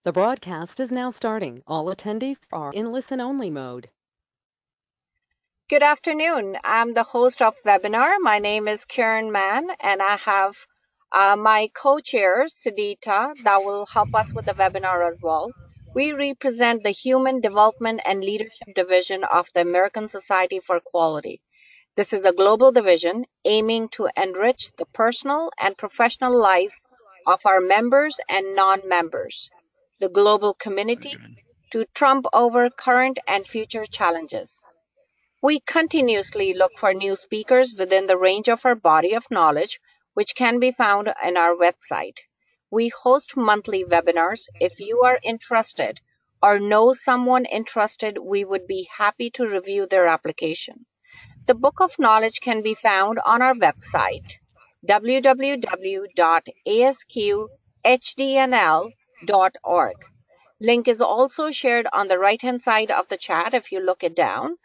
The broadcast is now starting. All attendees are in listen-only mode. Good afternoon. I'm the host of webinar. My name is Karen Mann, and I have my co-chair, Sudita, that will help us with the webinar as well. We represent the Human Development and Leadership Division of the American Society for Quality. This is a global division aiming to enrich the personal and professional lives of our members and non-members, the global community, to trump over current and future challenges. We continuously look for new speakers within the range of our body of knowledge, which can be found in our website. We host monthly webinars. If you are interested or know someone interested, we would be happy to review their application. The Book of Knowledge can be found on our website, www.asqhdnl.org. Link is also shared on the right-hand side of the chat if you look it down.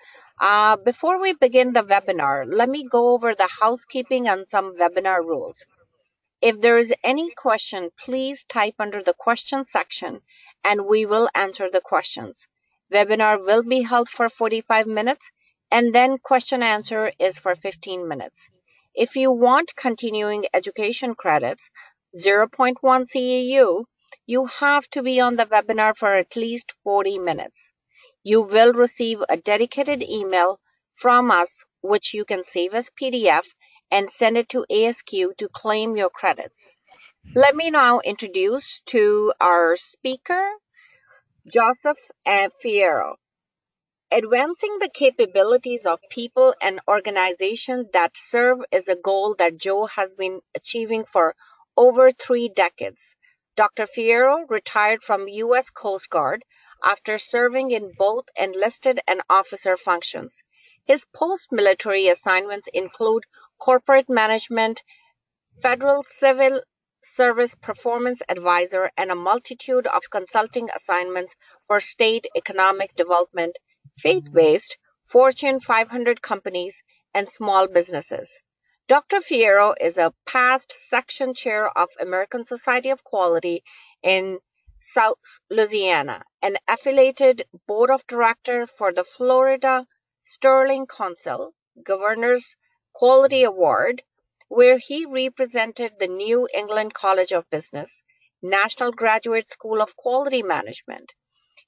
Before we begin the webinar, let me go over the housekeeping and some webinar rules. If there is any question, please type under the question section and we will answer the questions. Webinar will be held for 45 minutes and then question answer is for 15 minutes. If you want continuing education credits, 0.1 CEU, you have to be on the webinar for at least 40 minutes. You will receive a dedicated email from us, which you can save as PDF and send it to ASQ to claim your credits. Let me now introduce to our speaker, Joseph Fierro. Advancing the capabilities of people and organizations that serve is a goal that Joe has been achieving for over 3 decades. Dr. Fierro retired from U.S. Coast Guard after serving in both enlisted and officer functions. His post-military assignments include corporate management, federal civil service performance advisor, and a multitude of consulting assignments for state economic development, faith-based, Fortune 500 companies, and small businesses. Dr. Fierro is a past section chair of American Society of Quality in South Louisiana, an affiliated board of director for the Florida Sterling Council Governor's Quality Award, where he represented the New England College of Business, National Graduate School of Quality Management.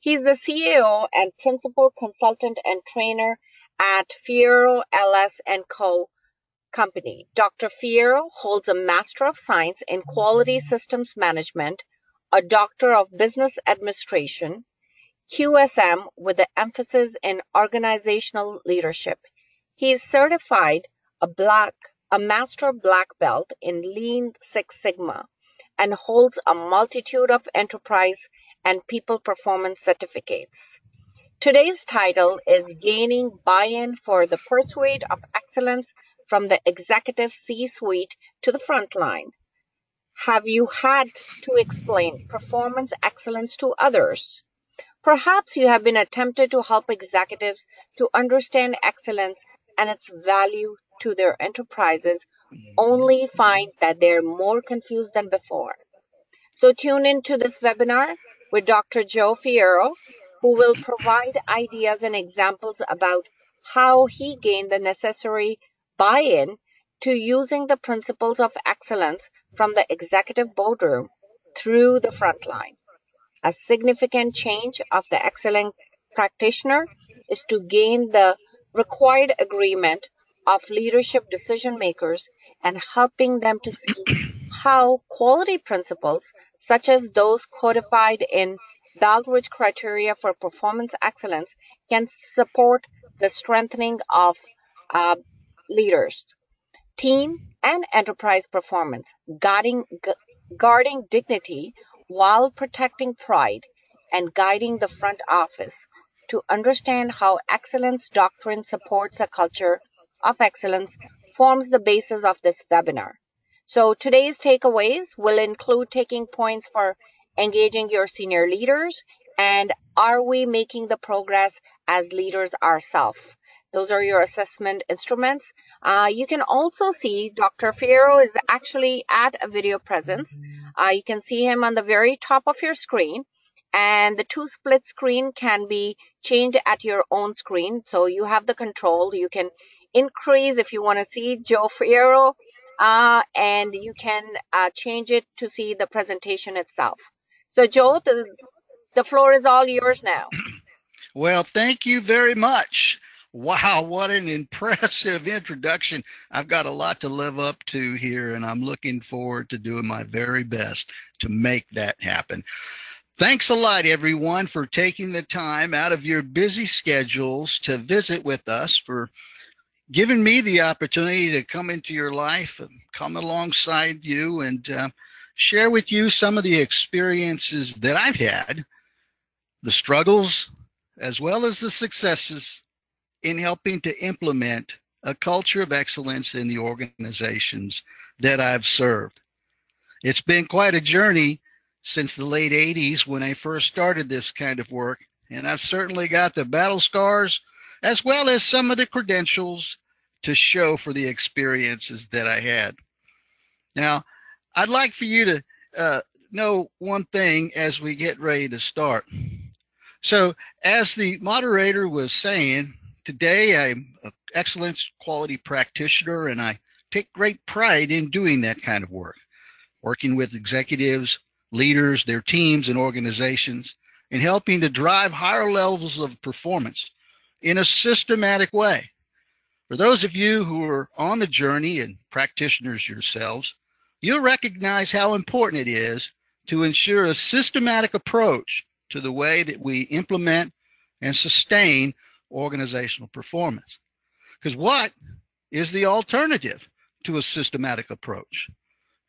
He's the CEO and principal consultant and trainer at Fierro LS & Co. Company. Dr. Fierro holds a Master of Science in Quality Systems Management, a Doctor of Business Administration, QSM with an emphasis in organizational leadership. He is certified a Master Black Belt in Lean Six Sigma and holds a multitude of enterprise and people performance certificates. Today's title is Gaining Buy-in for the Pursuit of Excellence from the Executive C-Suite to the Frontline. Have you had to explain performance excellence to others? Perhaps you have been attempted to help executives to understand excellence and its value to their enterprises, only find that they're more confused than before. So tune into this webinar with Dr. Joe Fierro, who will provide ideas and examples about how he gained the necessary buy-in to using the principles of excellence from the executive boardroom through the frontline. A significant change of the excellent practitioner is to gain the required agreement of leadership decision makers and helping them to see how quality principles, such as those codified in Baldrige Criteria for performance excellence, can support the strengthening of leaders, team, and enterprise performance, guarding dignity while protecting pride, and guiding the front office to understand how excellence doctrine supports a culture of excellence forms the basis of this webinar. So today's takeaways will include taking points for engaging your senior leaders and are we making the progress as leaders ourselves. Those are your assessment instruments. You can also see Dr. Fierro is actually at a video presence. You can see him on the very top of your screen. And the two split screen can be changed at your own screen. So you have the control. You can increase if you want to see Joe Fierro, and you can change it to see the presentation itself. So Joe, the floor is all yours now. Well, thank you very much. Wow, what an impressive introduction. I've got a lot to live up to here, and I'm looking forward to doing my very best to make that happen. Thanks a lot, everyone, for taking the time out of your busy schedules to visit with us, for giving me the opportunity to come into your life and come alongside you and share with you some of the experiences that I've had, the struggles, as well as the successes in helping to implement a culture of excellence in the organizations that I've served. It's been quite a journey since the late 80s when I first started this kind of work, and I've certainly got the battle scars as well as some of the credentials to show for the experiences that I had. Now, I'd like for you to know one thing as we get ready to start. So, as the moderator was saying, today I'm an excellence quality practitioner, and I take great pride in doing that kind of work, working with executives, leaders, their teams, and organizations, and helping to drive higher levels of performance in a systematic way. For those of you who are on the journey and practitioners yourselves, you'll recognize how important it is to ensure a systematic approach to the way that we implement and sustain organizational performance. Because what is the alternative to a systematic approach?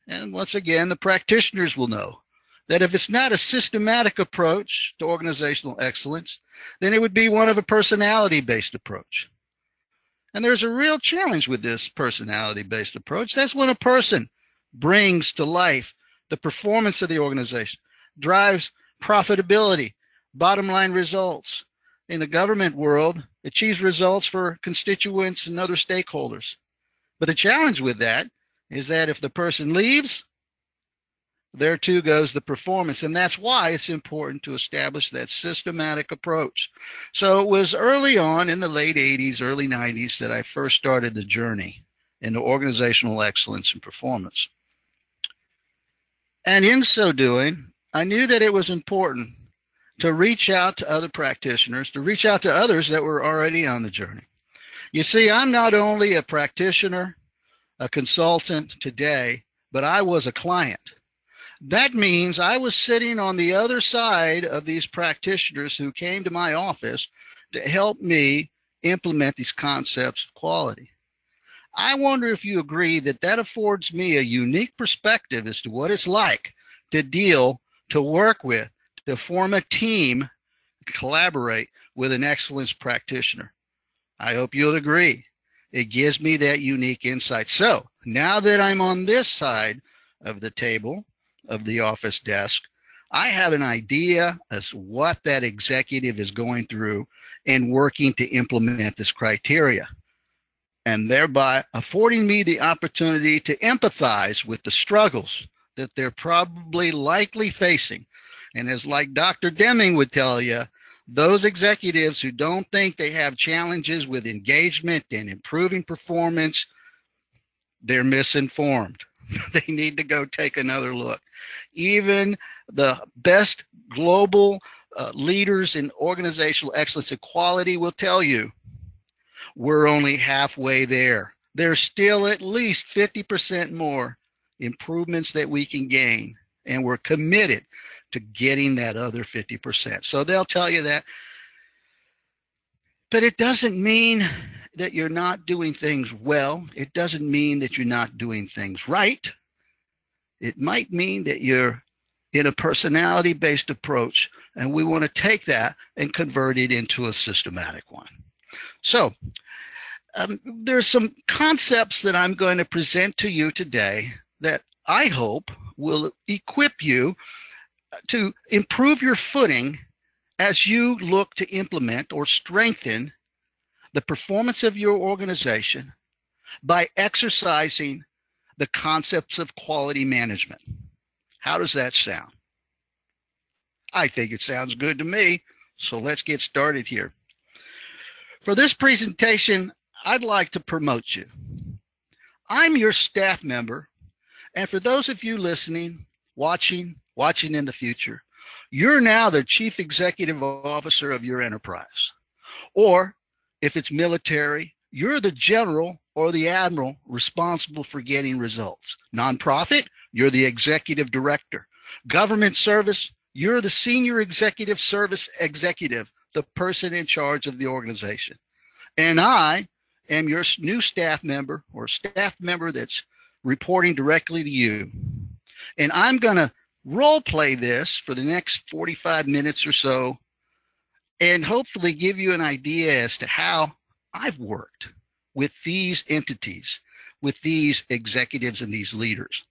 And once again, the practitioners will know that if it's not a systematic approach to organizational excellence, then it would be one of a personality-based approach. And there's a real challenge with this personality-based approach. That's when a person brings to life the performance of the organization, drives profitability, bottom line results. In the government world, achieves results for constituents and other stakeholders. But the challenge with that is that if the person leaves, there too goes the performance. And that's why it's important to establish that systematic approach. So it was early on in the late 80s, early 90s that I first started the journey into organizational excellence and performance. And in so doing, I knew that it was important to reach out to other practitioners, to reach out to others that were already on the journey. You see, I'm not only a practitioner, a consultant today, but I was a client. That means I was sitting on the other side of these practitioners who came to my office to help me implement these concepts of quality. I wonder if you agree that that affords me a unique perspective as to what it's like to work with, to form a team, collaborate with an excellence practitioner. I hope you'll agree. It gives me that unique insight. So now that I'm on this side of the table, of the office desk, I have an idea as to what that executive is going through and working to implement this criteria, and thereby affording me the opportunity to empathize with the struggles that they're probably likely facing. And as like Dr. Deming would tell you, those executives who don't think they have challenges with engagement and improving performance, they're misinformed. They need to go take another look. Even the best global leaders in organizational excellence and quality will tell you we're only halfway there. There's still at least 50% more improvements that we can gain, and we're committed to getting that other 50%. So they'll tell you that. But it doesn't mean that you're not doing things well. It doesn't mean that you're not doing things right. It might mean that you're in a personality-based approach, and we want to take that and convert it into a systematic one. So there's some concepts that I'm going to present to you today that I hope will equip you to improve your footing as you look to implement or strengthen the performance of your organization by exercising the concepts of quality management. How does that sound? I think it sounds good to me. So let's get started here. For this presentation, I'd like to promote you. I'm your staff member, and for those of you listening, watching in the future, you're now the chief executive officer of your enterprise. Or if it's military, you're the general or the admiral responsible for getting results. Nonprofit, you're the executive director. Government service, you're the senior executive service executive, the person in charge of the organization. And I am your new staff member or staff member that's reporting directly to you. And I'm going to role play this for the next 45 minutes or so and hopefully give you an idea as to how I've worked with these entities, with these executives and these leaders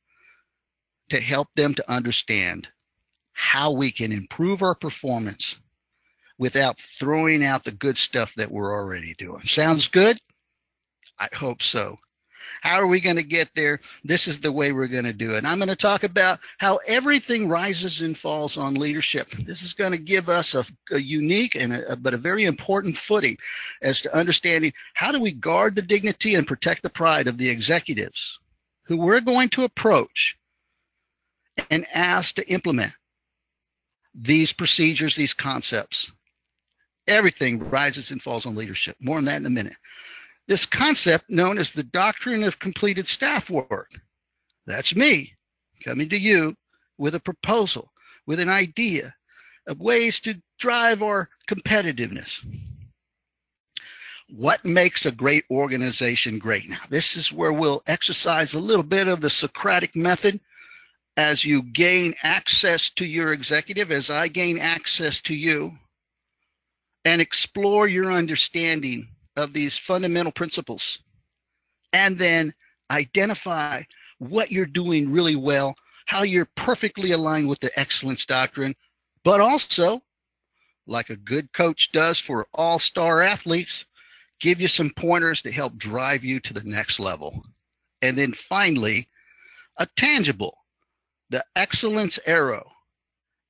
to help them to understand how we can improve our performance without throwing out the good stuff that we're already doing. Sounds good? I hope so. How are we going to get there? This is the way we're going to do it. I'm going to talk about how everything rises and falls on leadership. This is going to give us a unique but a very important footing as to understanding how do we guard the dignity and protect the pride of the executives who we're going to approach and ask to implement these procedures, these concepts. Everything rises and falls on leadership. More on that in a minute. This concept known as the Doctrine of Completed Staff Work. That's me coming to you with a proposal, with an idea of ways to drive our competitiveness. What makes a great organization great? Now, this is where we'll exercise a little bit of the Socratic Method as you gain access to your executive, as I gain access to you, and explore your understanding of these fundamental principles, and then identify what you're doing really well, how you're perfectly aligned with the excellence doctrine, but also, like a good coach does for all-star athletes, give you some pointers to help drive you to the next level. And then finally, a tangible, the excellence arrow,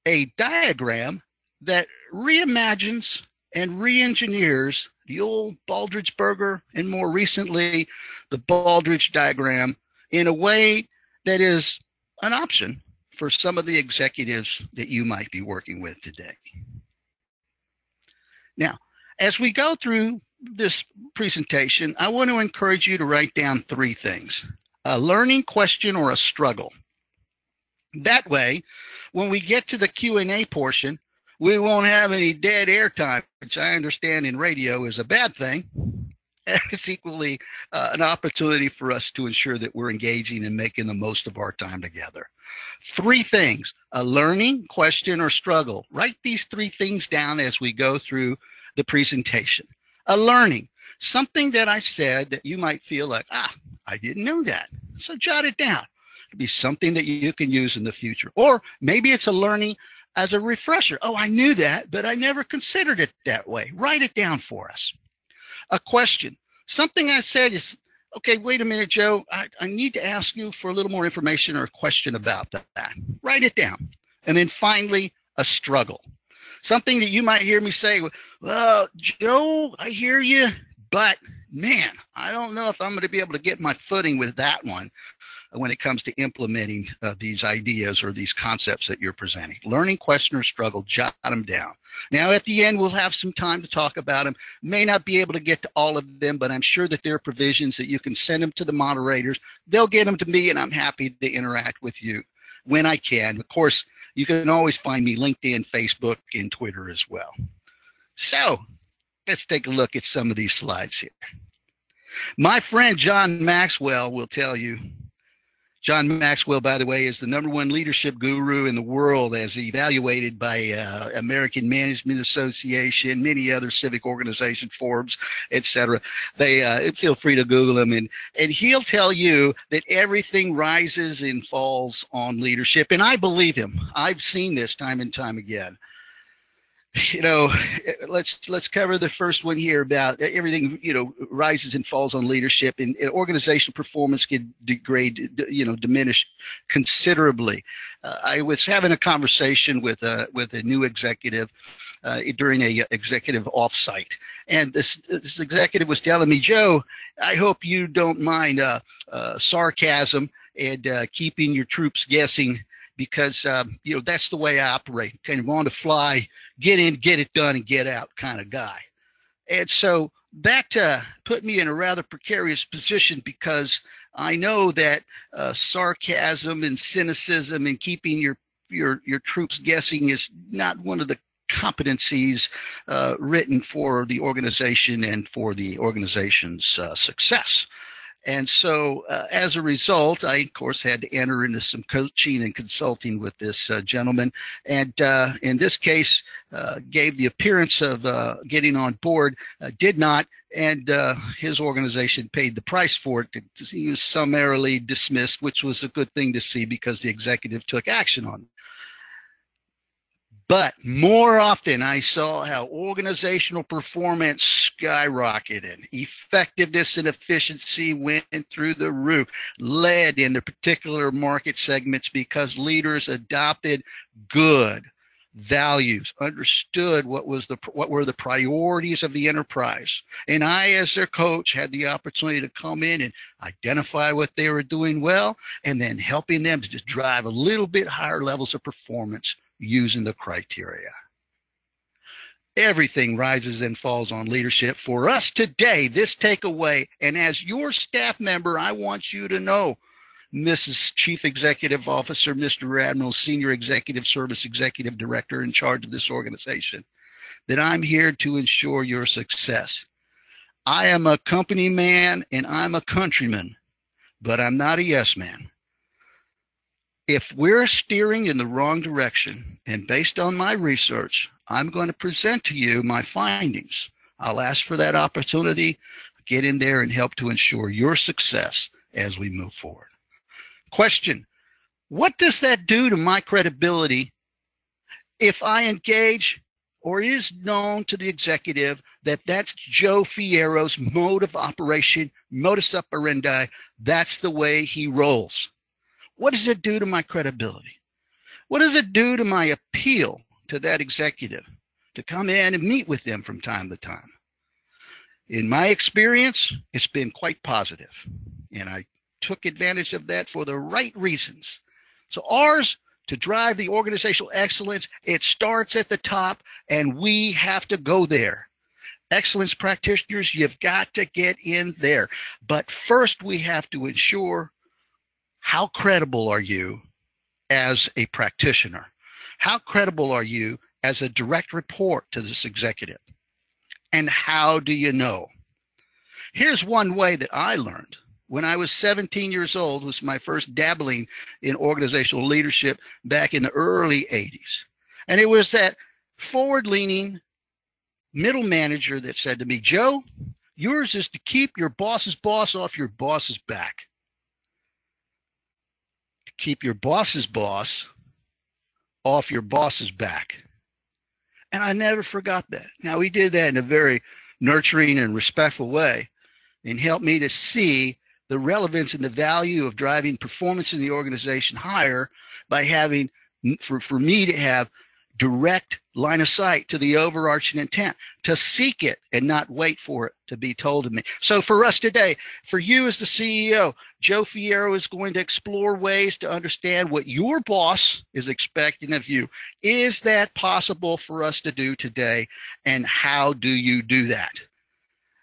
a diagram that reimagines and re-engineers the old Baldrige and more recently the Baldrige diagram in a way that is an option for some of the executives that you might be working with today. Now, as we go through this presentation, I want to encourage you to write down three things: a learning, question, or a struggle. That way, when we get to the Q&A portion, we won't have any dead air time, which I understand in radio is a bad thing. It's equally an opportunity for us to ensure that we're engaging and making the most of our time together. Three things: a learning, question, or struggle. Write these three things down as we go through the presentation. A learning, something that I said that you might feel like, I didn't know that. So jot it down. It'll be something that you can use in the future. Or maybe it's a learning as a refresher. Oh, I knew that, but I never considered it that way. Write it down for us. A question. Something I said is, okay, wait a minute, Joe. I need to ask you for a little more information or a question about that. Write it down. And then finally, a struggle. Something that you might hear me say, well, Joe, I hear you, but man, I don't know if I'm going to be able to get my footing with that one when it comes to implementing these ideas or these concepts that you're presenting. Learning, question, or struggle, jot them down. Now, at the end, we'll have some time to talk about them. May not be able to get to all of them, but I'm sure that there are provisions that you can send them to the moderators. They'll get them to me, and I'm happy to interact with you when I can. Of course, you can always find me LinkedIn, Facebook, and Twitter as well. So let's take a look at some of these slides here. My friend John Maxwell will tell you. John Maxwell, by the way, is the #1 leadership guru in the world as evaluated by American Management Association, many other civic organizations, Forbes, etc. They feel free to Google him, and he'll tell you that everything rises and falls on leadership, and I believe him. I've seen this time and time again. you know, let's cover the first one here about everything, rises and falls on leadership, and organizational performance can degrade, diminish considerably. I was having a conversation with a new executive during a executive offsite, and this executive was telling me, Joe, I hope you don't mind sarcasm and keeping your troops guessing, because that's the way I operate, kind of on the fly, get in, get it done, and get out kind of guy. And so that put me in a rather precarious position, because I know that sarcasm and cynicism and keeping your troops guessing is not one of the competencies written for the organization and for the organization's success. And so as a result, I, of course, had to enter into some coaching and consulting with this gentleman. And in this case, gave the appearance of getting on board, did not, and his organization paid the price for it. He was summarily dismissed, which was a good thing to see, because the executive took action on it. But more often, I saw how organizational performance skyrocketed. Effectiveness and efficiency went through the roof, led in the particular market segments, because leaders adopted good values, understood what were the priorities of the enterprise. And I, as their coach, had the opportunity to come in and identify what they were doing well, and then helping them to just drive a little bit higher levels of performance using the criteria. Everything rises and falls on leadership. For us today, this takeaway, and as your staff member, I want you to know, Mrs. Chief Executive Officer, Mr. Admiral, Senior Executive Service Executive Director in charge of this organization, that I'm here to ensure your success. I am a company man and I'm a countryman, but I'm not a yes man. If we're steering in the wrong direction, and based on my research, I'm going to present to you my findings. I'll ask for that opportunity, get in there and help to ensure your success as we move forward. Question: what does that do to my credibility if I engage, or is known to the executive, that that's Joe Fierro's mode of operation, modus operandi, that's the way he rolls? What does it do to my credibility? What does it do to my appeal to that executive to come in and meet with them from time to time? In my experience, it's been quite positive, and I took advantage of that for the right reasons. So ours, to drive the organizational excellence, it starts at the top, and we have to go there. Excellence practitioners, you've got to get in there. But first, we have to ensure, how credible are you as a practitioner? How credible are you as a direct report to this executive? And how do you know? Here's one way that I learned. When I was 17 years old, was my first dabbling in organizational leadership back in the early 80s. And it was that forward-leaning middle manager that said to me, Joe, yours is to keep your boss's boss off your boss's back. Keep your boss's boss off your boss's back. And I never forgot that. Now, he did that in a very nurturing and respectful way, and helped me to see the relevance and the value of driving performance in the organization higher by having, for me to have direct line of sight to the overarching intent, to seek it and not wait for it to be told to me. So for us today, for you as the CEO, Joe Fierro is going to explore ways to understand what your boss is expecting of you. Is that possible for us to do today? And how do you do that?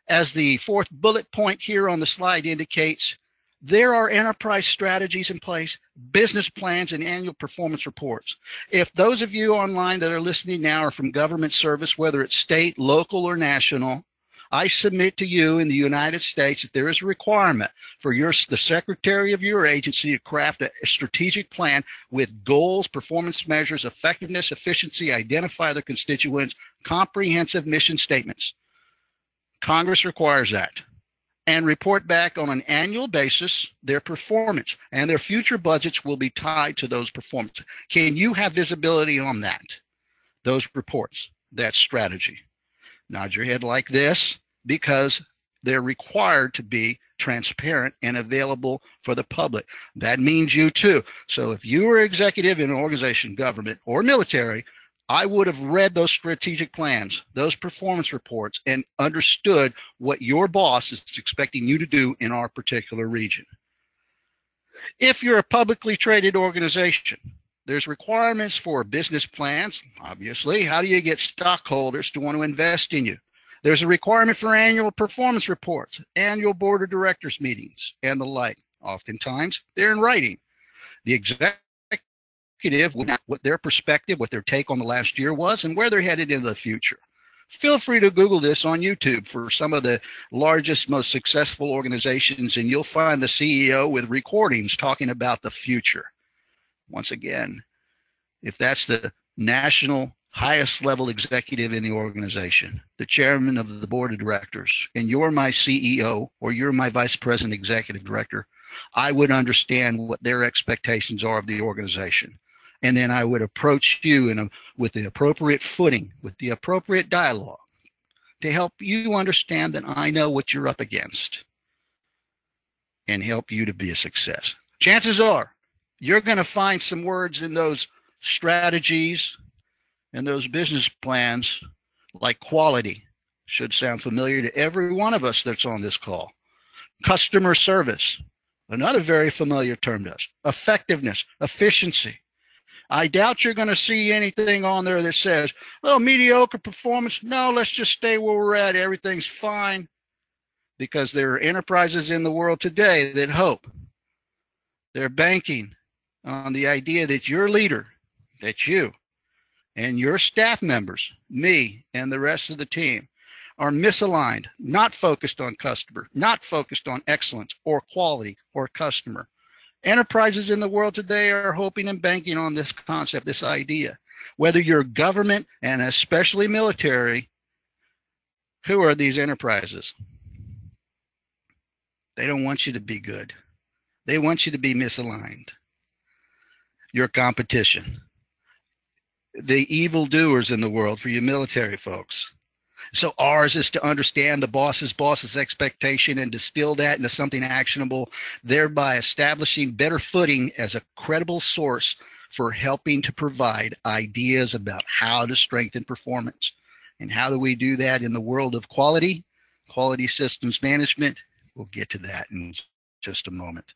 As the fourth bullet point here on the slide indicates, there are enterprise strategies in place, business plans, and annual performance reports. If those of you online that are listening now are from government service, whether it's state, local, or national, I submit to you in the United States that there is a requirement for the secretary of your agency to craft a strategic plan with goals, performance measures, effectiveness, efficiency, identify their constituents, comprehensive mission statements. Congress requires that. And report back on an annual basis their performance, and their future budgets will be tied to those performances. Can you have visibility on that, those reports? that strategy. Nod your head like this, because they're required to be transparent and available for the public. That means you too. So if you were executive in an organization, government, or military, I would have read those strategic plans, those performance reports, and understood what your boss is expecting you to do in our particular region. If you're a publicly traded organization, there's requirements for business plans, obviously. How do you get stockholders to want to invest in you? There's a requirement for annual performance reports, annual board of directors meetings, and the like. Oftentimes, they're in writing. The executive, what their perspective, what their take on the last year was, and where they're headed into the future. Feel free to Google this on YouTube for some of the largest, most successful organizations, and you'll find the CEO with recordings talking about the future. Once again, if that's the national highest level executive in the organization, the chairman of the board of directors, and you're my CEO or you're my vice president executive director, I would understand what their expectations are of the organization. And then I would approach you with the appropriate footing, with the appropriate dialogue, to help you understand that I know what you're up against and help you to be a success. Chances are you're going to find some words in those strategies and those business plans, like quality. Should sound familiar to every one of us that's on this call. Customer service, another very familiar term to us. Effectiveness, efficiency. I doubt you're going to see anything on there that says, oh, mediocre performance. No, let's just stay where we're at. Everything's fine. Because there are enterprises in the world today that hope. They're banking on the idea that your leader, that you, and your staff members, me and the rest of the team, are misaligned, not focused on customer, not focused on excellence or quality or customer. Enterprises in the world today are hoping and banking on this concept, this idea. Whether you're government and especially military, who are these enterprises? They don't want you to be good. They want you to be misaligned. Your competition. The evildoers in the world for you military folks. So ours is to understand the boss's expectation and distill that into something actionable, thereby establishing better footing as a credible source for helping to provide ideas about how to strengthen performance. And how do we do that in the world of quality systems management? We'll get to that in just a moment.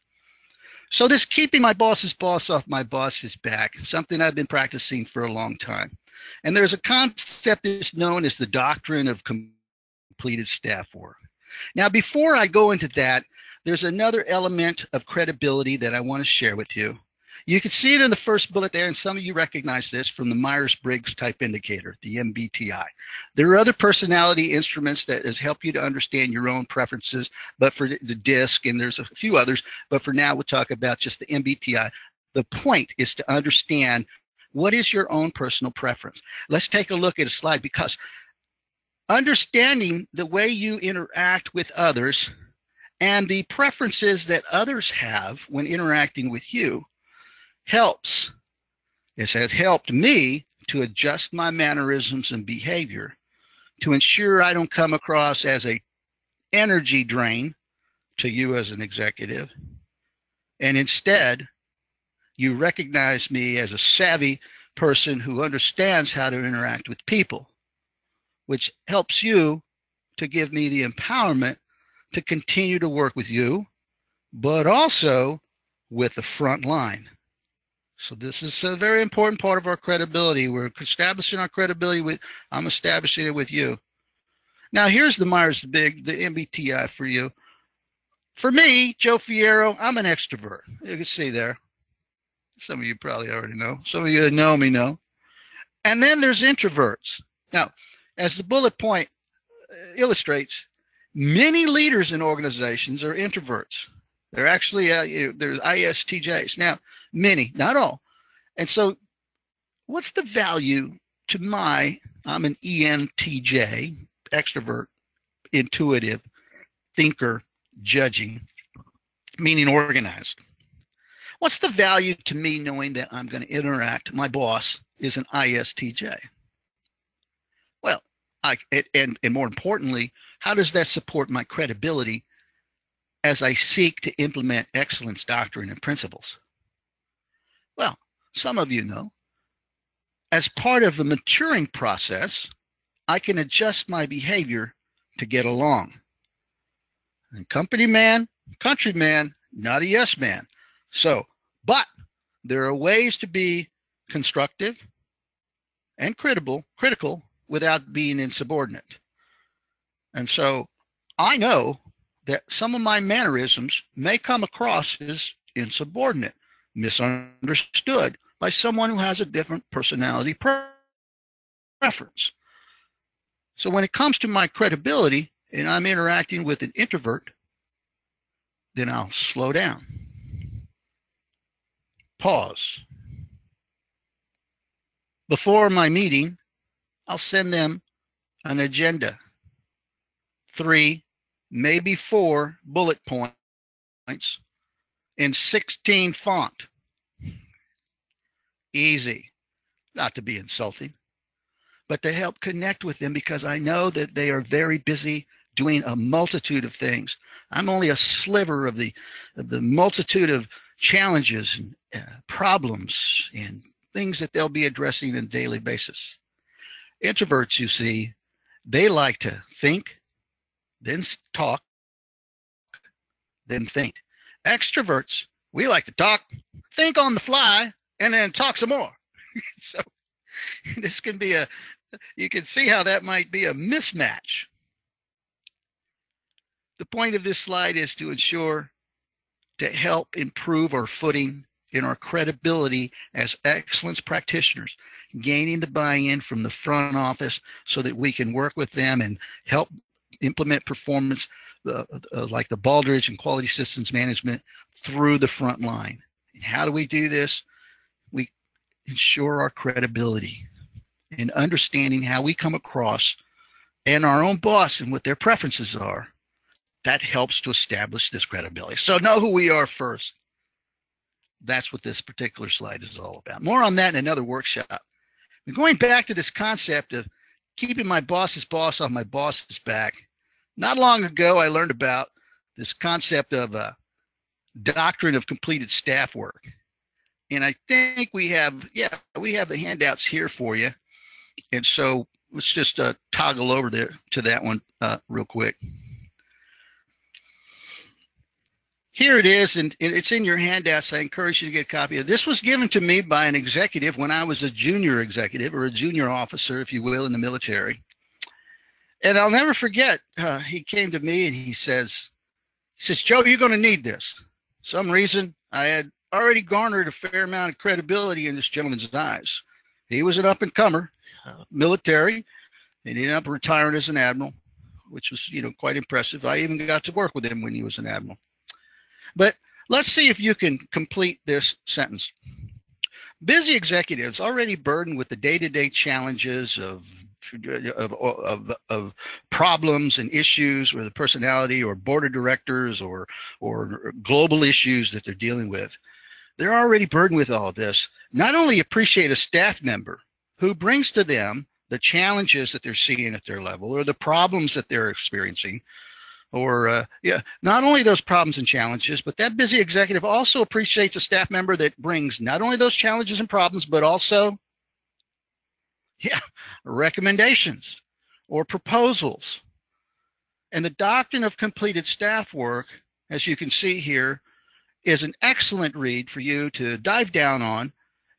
So this keeping my boss's boss off my boss's back, something I've been practicing for a long time. And there's a concept that's known as the doctrine of completed staff work. Now, before I go into that, there's another element of credibility that I want to share with you. You can see it in the first bullet there, and some of you recognize this from the Myers-Briggs type indicator, the MBTI. There are other personality instruments that has helped you to understand your own preferences, but for the DISC, and there's a few others, but for now we'll talk about just the MBTI. The point is to understand what is your own personal preference. Let's take a look at a slide, because understanding the way you interact with others and the preferences that others have when interacting with you helps. It has helped me to adjust my mannerisms and behavior to ensure I don't come across as an energy drain to you as an executive, and instead you recognize me as a savvy person who understands how to interact with people, which helps you to give me the empowerment to continue to work with you, but also with the front line. So this is a very important part of our credibility. We're establishing our credibility with, I'm establishing it with you. Now here's the Myers-Briggs, the MBTI for you. For me, Joe Fierro, I'm an extrovert. You can see there. Some of you probably already know. Some of you that know me know. And then there's introverts. Now, as the bullet point illustrates, many leaders in organizations are introverts. They're actually, there's ISTJs. Now, many, not all. And so what's the value to I'm an ENTJ, extrovert, intuitive, thinker, judging, meaning organized. What's the value to me knowing that I'm going to interact, my boss is an ISTJ? and more importantly, how does that support my credibility as I seek to implement excellence doctrine and principles? Well, some of you know, as part of the maturing process, I can adjust my behavior to get along. And company man, country man, not a yes man. So, but there are ways to be constructive and critical without being insubordinate. And so I know that some of my mannerisms may come across as insubordinate, misunderstood by someone who has a different personality preference. So when it comes to my credibility and I'm interacting with an introvert, then I'll slow down, pause. Before my meeting, I'll send them an agenda, 3, maybe 4 bullet points in 16 font. Easy, not to be insulting, but to help connect with them because I know that they are very busy doing a multitude of things. I'm only a sliver of the multitude of challenges and problems and things that they'll be addressing on a daily basis. Introverts, you see, they like to think, then talk, then think. Extroverts, we like to talk, think on the fly, and then talk some more. So this can be you can see how that might be a mismatch. The point of this slide is to ensure to help improve our footing in our credibility as excellence practitioners, gaining the buy-in from the front office so that we can work with them and help implement performance like the Baldrige and quality systems management through the front line. And how do we do this? We ensure our credibility in understanding how we come across and our own boss and what their preferences are. That helps to establish this credibility. So know who we are first. That's what this particular slide is all about. More on that in another workshop. We're going back to this concept of keeping my boss's boss on my boss's back. Not long ago, I learned about this concept of doctrine of completed staff work. And I think we have the handouts here for you. And so let's just toggle over there to that one real quick. Here it is, and it's in your handouts. I encourage you to get a copy of it. This was given to me by an executive when I was a junior executive, or a junior officer, if you will, in the military. And I'll never forget, he came to me and he says, Joe, you're going to need this. Some reason I had already garnered a fair amount of credibility in this gentleman's eyes. He was an up-and-comer, military, and he ended up retiring as an admiral, which was, quite impressive. I even got to work with him when he was an admiral. But let's see if you can complete this sentence. Busy executives already burdened with the day-to-day challenges of problems and issues with the personality or board of directors or global issues that they're dealing with. They're already burdened with all of this. Not only appreciate a staff member who brings to them the challenges that they're seeing at their level or the problems that they're experiencing, or not only those problems and challenges, but that busy executive also appreciates a staff member that brings not only those challenges and problems, but also recommendations or proposals. And the doctrine of completed staff work, as you can see here, is an excellent read for you to dive down on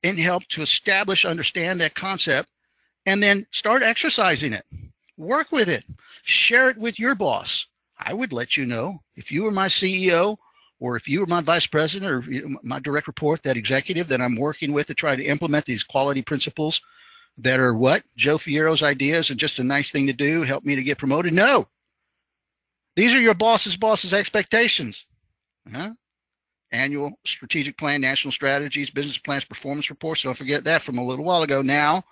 and help to establish, understand that concept, and then start exercising it. Work with it. Share it with your boss. I would let you know if you were my CEO or if you were my vice president or my direct report, that executive that I'm working with to try to implement these quality principles that are what? Joe Fierro's ideas and just a nice thing to do, help me to get promoted? No. These are your boss's expectations. Annual strategic plan, national strategies, business plans, performance reports. Don't forget that from a little while ago. Now,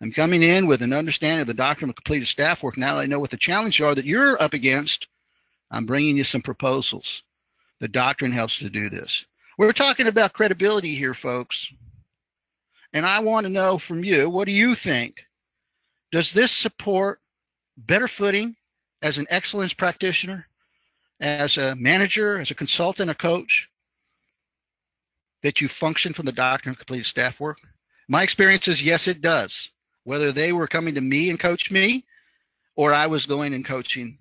I'm coming in with an understanding of the doctrine of completed staff work. Now that I know what the challenges are that you're up against, I'm bringing you some proposals. The doctrine helps to do this. We're talking about credibility here, folks. And I want to know from you, what do you think? Does this support better footing as an excellence practitioner, as a manager, as a consultant, a coach, that you function from the doctrine of completed staff work? My experience is yes, it does. Whether they were coming to me and coach me, or I was going and coaching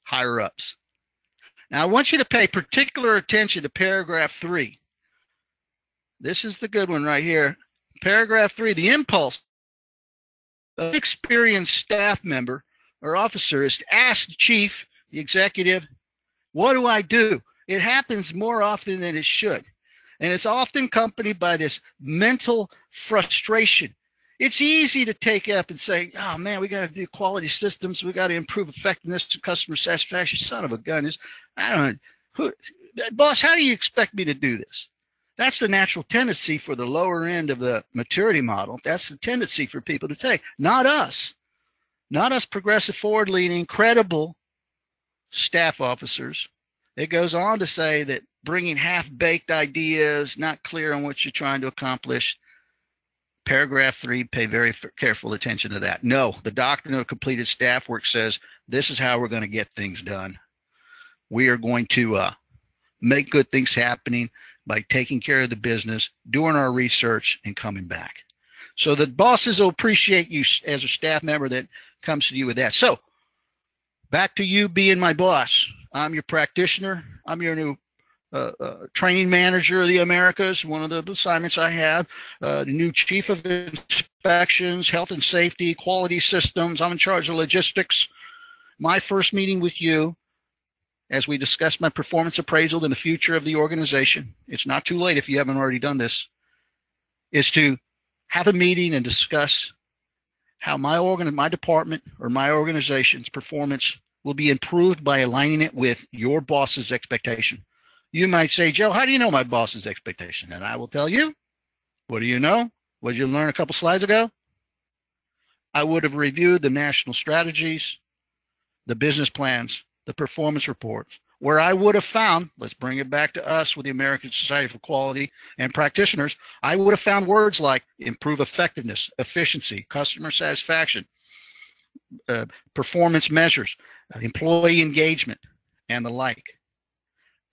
higher ups. Now, I want you to pay particular attention to paragraph 3. This is the good one right here. Paragraph 3, the impulse of an experienced staff member or officer is to ask the chief, the executive, what do I do? It happens more often than it should. And it's often accompanied by this mental frustration. It's easy to take up and say, oh man, we got to do quality systems. We got to improve effectiveness and customer satisfaction. Son of a gun. Boss, how do you expect me to do this? That's the natural tendency for the lower end of the maturity model. That's the tendency for people to take. Not us. Not us progressive, forward-leaning, credible staff officers. It goes on to say that bringing half-baked ideas, not clear on what you're trying to accomplish. Paragraph 3, pay very careful attention to that. No, the doctrine of completed staff work says this is how we're going to get things done. We are going to make good things happening by taking care of the business, doing our research, and coming back. So the bosses will appreciate you as a staff member that comes to you with that. So back to you being my boss. I'm your practitioner. I'm your new training manager of the Americas, one of the assignments I have, the new chief of inspections, health and safety, quality systems. I'm in charge of logistics. My first meeting with you, as we discuss my performance appraisal and the future of the organization, it's not too late if you haven't already done this, is to have a meeting and discuss how my department or my organization's performance will be improved by aligning it with your boss's expectation. You might say, Joe, how do you know my boss's expectation? And I will tell you. What do you know? What did you learn a couple slides ago? I would have reviewed the national strategies, the business plans, the performance reports, where I would have found, let's bring it back to us with the American Society for Quality and practitioners, I would have found words like improve effectiveness, efficiency, customer satisfaction, performance measures, employee engagement, and the like.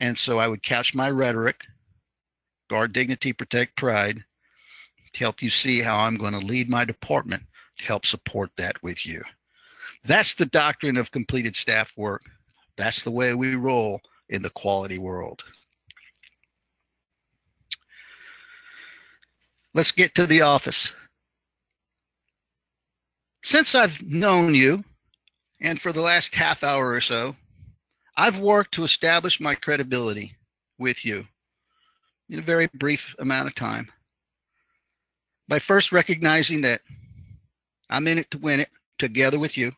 And so I would couch my rhetoric, guard dignity, protect pride, to help you see how I'm going to lead my department to help support that with you. That's the doctrine of completed staff work. That's the way we roll in the quality world. Let's get to the office. Since I've known you, and for the last half hour or so, I've worked to establish my credibility with you in a very brief amount of time by first recognizing that I'm in it to win it together with you.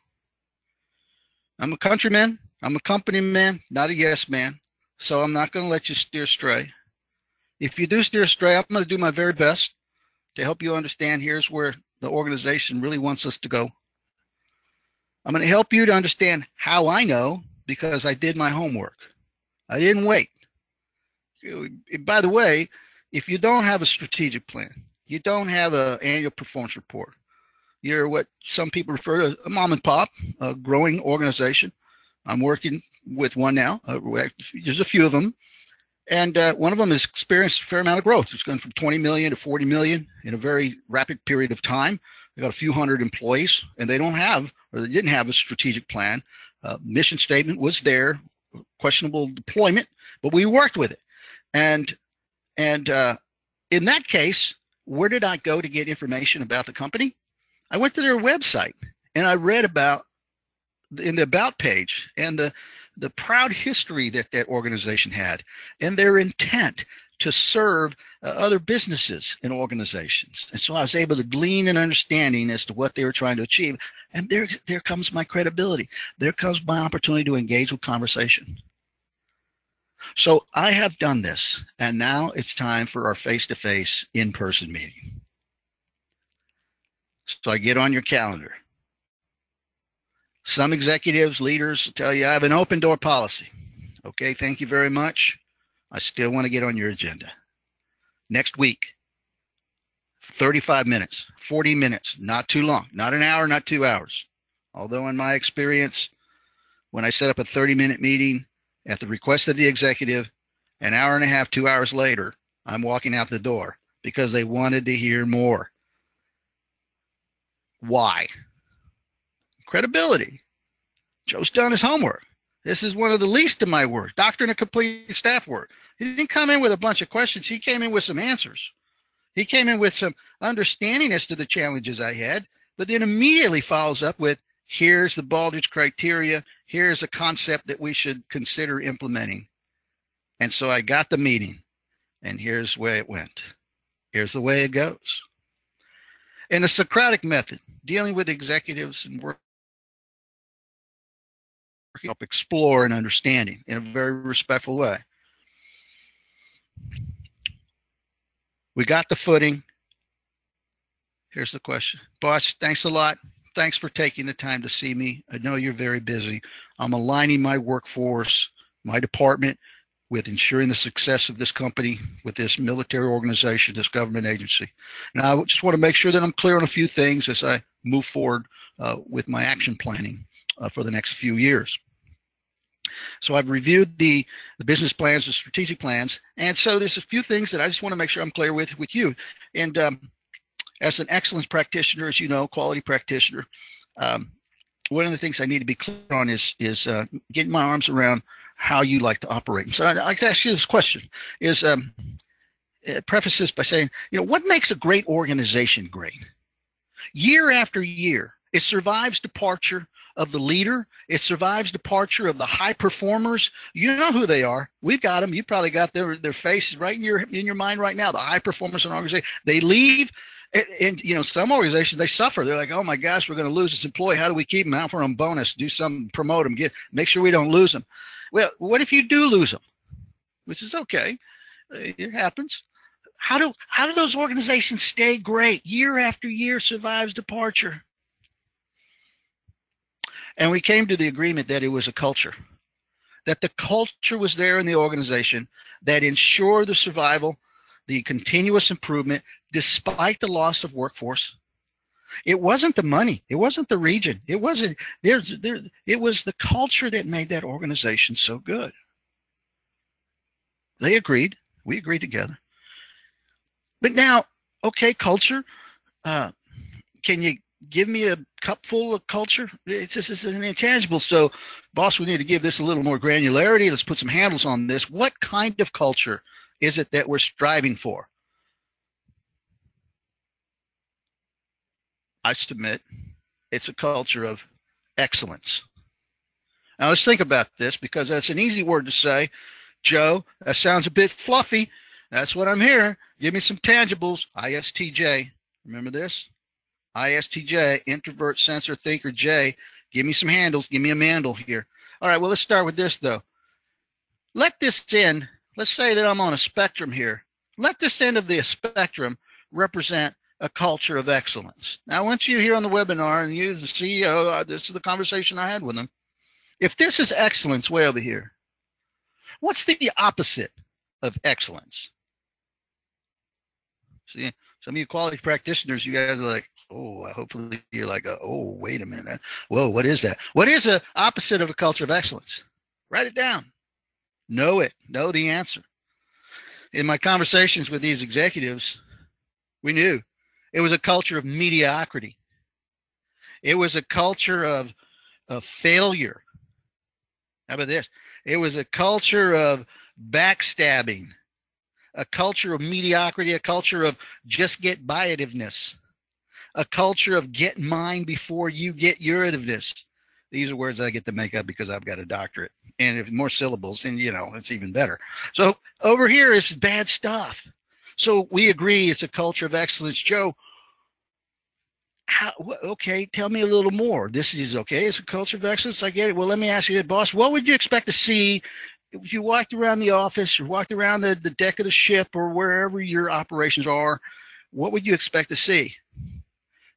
I'm a countryman. I'm a company man, not a yes man. So I'm not going to let you steer astray. If you do steer astray, I'm going to do my very best to help you understand here's where the organization really wants us to go. I'm going to help you to understand how I know, because I did my homework. I didn't wait. By the way, if you don't have a strategic plan, you don't have an annual performance report, you're what some people refer to a mom and pop, a growing organization. I'm working with one now. There's a few of them. And one of them has experienced a fair amount of growth. It's gone from 20 million to 40 million in a very rapid period of time. They got a few hundred employees, and they don't have, or they didn't have a strategic plan. Mission statement was there, questionable deployment, but we worked with it. And in that case, where did I go to get information about the company? I went to their website and I read about in the about page and the proud history that that organization had and their intent to serve other businesses and organizations. And so I was able to glean an understanding as to what they were trying to achieve. And there comes my credibility. There comes my opportunity to engage with conversation. So I have done this, and now it's time for our face-to-face in-person meeting. So I get on your calendar. Some executives, leaders tell you I have an open door policy. Okay, thank you very much. I still want to get on your agenda. Next week, 35 minutes, 40 minutes, not too long, not an hour, not 2 hours. Although in my experience, when I set up a 30-minute meeting at the request of the executive, an hour and a half, 2 hours later, I'm walking out the door because they wanted to hear more. Why? Credibility. Joe's done his homework. This is one of the least of my work. Doctrine of complete staff work. He didn't come in with a bunch of questions. He came in with some answers. He came in with some understanding as to the challenges I had, but then immediately follows up with, here's the Baldrige Criteria. Here's a concept that we should consider implementing. And so I got the meeting, and here's where it went. Here's the way it goes. In the Socratic Method, dealing with executives and work, help explore and understanding in a very respectful way. We got the footing. Here's the question. Boss, thanks a lot. Thanks for taking the time to see me. I know you're very busy. I'm aligning my workforce, my department, with ensuring the success of this company, with this military organization, this government agency. And I just want to make sure that I'm clear on a few things as I move forward with my action planning for the next few years. So I've reviewed the business plans, the strategic plans, and so there's a few things that I just want to make sure I'm clear with you. And as an excellence practitioner, as you know, quality practitioner, one of the things I need to be clear on is getting my arms around how you like to operate. And so I'd like to ask you this question: preface this by saying, what makes a great organization great? Year after year, it survives departure of the leader. It survives departure of the high performers. You know who they are. We've got them. You probably got their faces right in your mind right now. The high performers in an organization. They leave, and some organizations, they suffer. They're like, oh my gosh, we're going to lose this employee. How do we keep them out for a bonus? Do something, promote them, make sure we don't lose them. Well, what if you do lose them? Which is okay. It happens. How do those organizations stay great? Year after year survives departure. And we came to the agreement that it was a culture, that the culture was there in the organization that ensured the survival, the continuous improvement, despite the loss of workforce. It wasn't the money. It wasn't the region. It wasn't it was the culture that made that organization so good. They agreed. We agreed together. But now, okay, culture, can you give me a cup full of culture? It's an intangible. So, boss, we need to give this a little more granularity. Let's put some handles on this. What kind of culture is it that we're striving for? I submit it's a culture of excellence. Now, let's think about this, because that's an easy word to say. Joe, that sounds a bit fluffy. That's what I'm hearing. Give me some tangibles. ISTJ. Remember this? ISTJ, introvert, sensor, thinker, J. Give me some handles. Give me a mandel here. All right, well, let's start with this, though. Let this end, let's say that I'm on a spectrum here. Let this end of the spectrum represent a culture of excellence. Now, I want you here on the webinar, and you as the CEO, this is the conversation I had with them. If this is excellence way over here, what's the opposite of excellence? See, some of you quality practitioners, you guys are like, oh, hopefully you're like, oh, wait a minute. Whoa, what is that? What is the opposite of a culture of excellence? Write it down. Know it. Know the answer. In my conversations with these executives, we knew it was a culture of mediocrity. It was a culture of failure. How about this? It was a culture of backstabbing, a culture of mediocrity, a culture of just get by-itiveness, a culture of get mine before you get your-itiveness. These are words I get to make up because I've got a doctorate. And if more syllables, then, it's even better. So over here is bad stuff. So we agree it's a culture of excellence. Joe, okay, tell me a little more. This is okay. It's a culture of excellence. I get it. Well, let me ask you, boss, what would you expect to see if you walked around the office or walked around the deck of the ship or wherever your operations are? What would you expect to see?